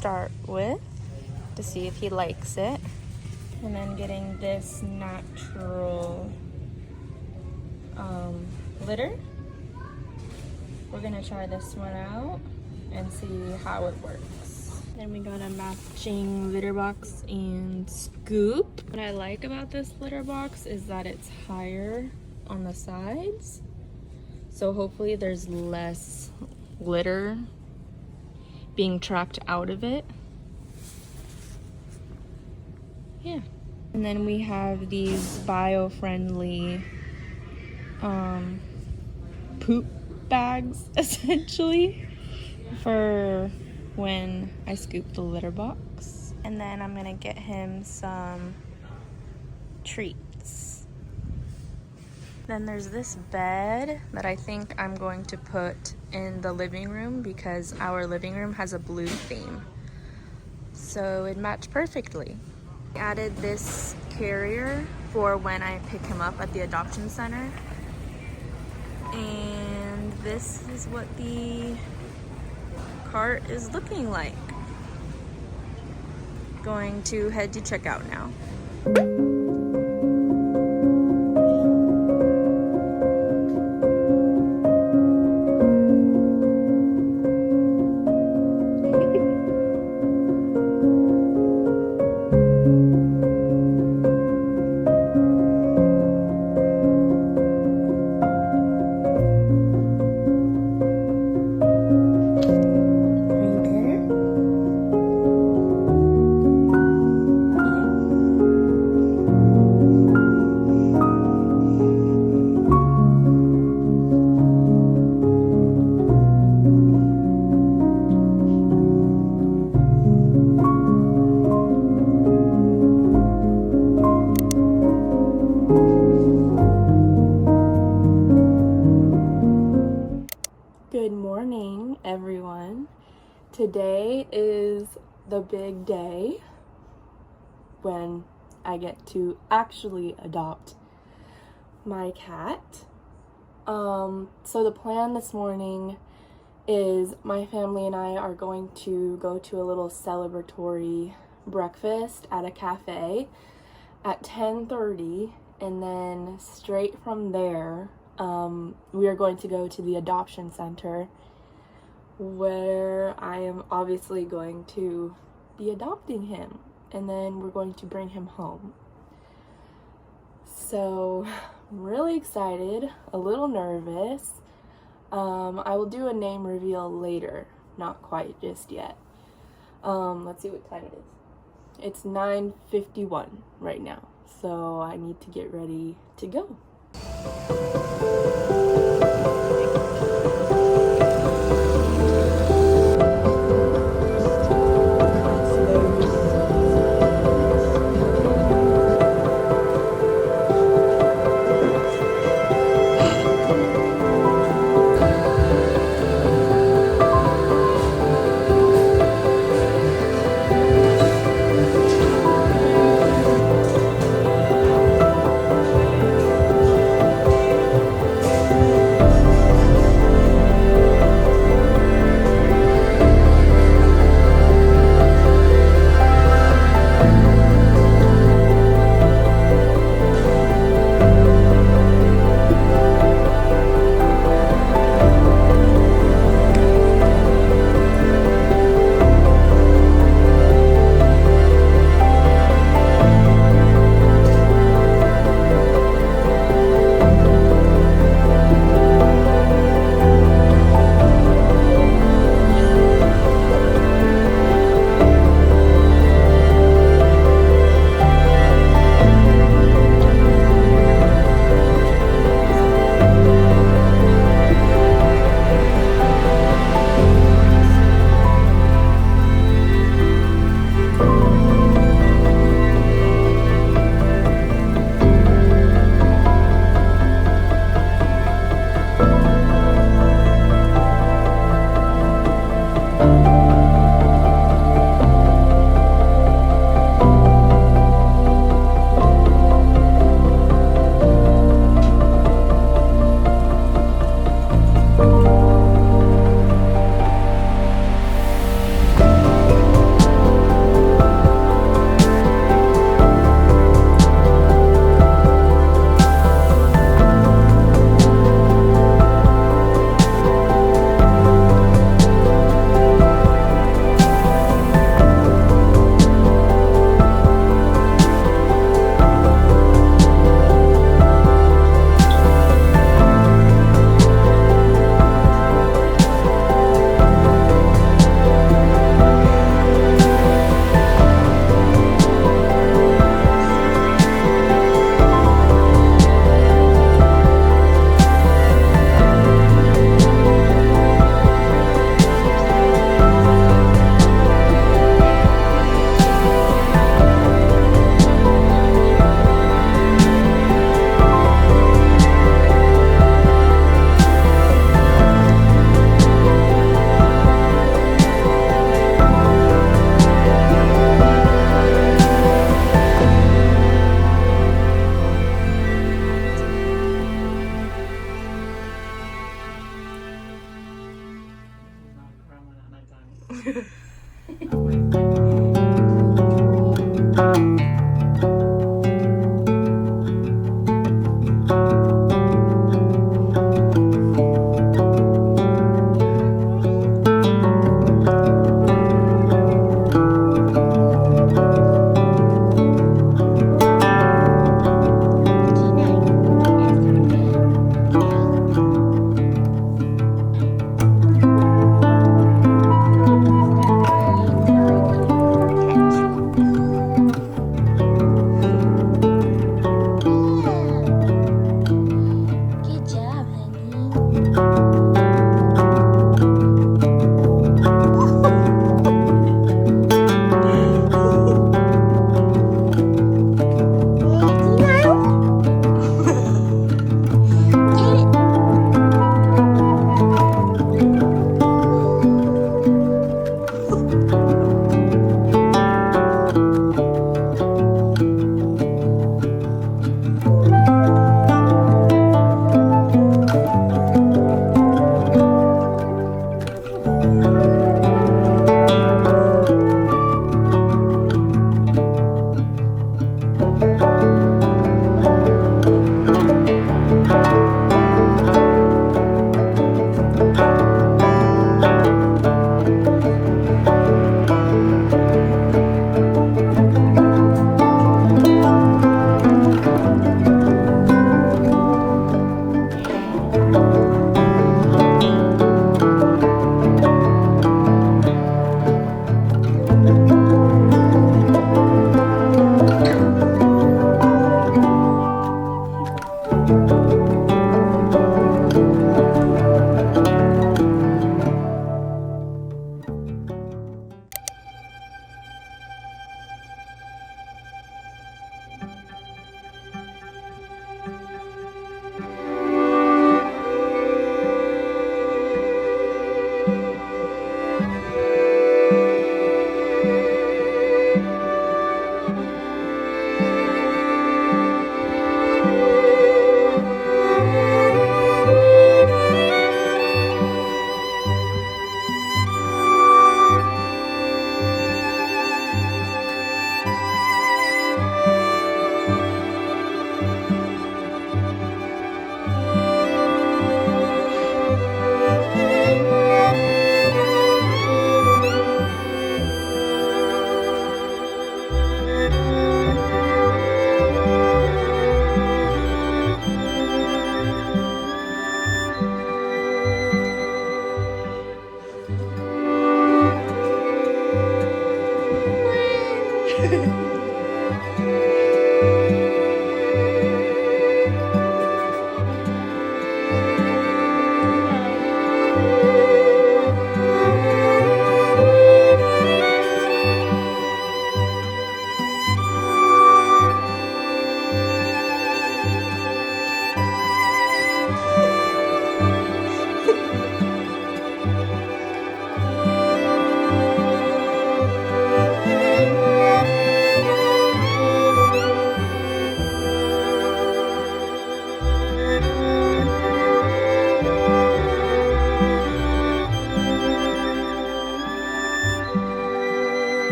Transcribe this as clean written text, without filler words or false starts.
start with to see if he likes it. And then getting this natural litter. We're gonna try this one out and see how it works. Then we got a matching litter box and scoop. What I like about this litter box is that it's higher on the sides. So hopefully there's less litter being tracked out of it. Yeah. And then we have these bio-friendly poop bags, essentially, for when I scoop the litter box. And then I'm gonna get him some treats. Then there's this bed that I think I'm going to put in the living room because our living room has a blue theme. So it matched perfectly. I added this carrier for when I pick him up at the adoption center. And this is what the cart is looking like. Going to head to checkout now. Good morning, everyone. Today is the big day when I get to actually adopt my cat. So the plan this morning is my family and I are going to go to a little celebratory breakfast at a cafe at 10:30, and then straight from there we are going to go to the adoption center where I am obviously going to be adopting him, and then we're going to bring him home. So I'm really excited, a little nervous. I will do a name reveal later, not quite just yet. Let's see what time it is. It's 9:51 right now, so I need to get ready to go.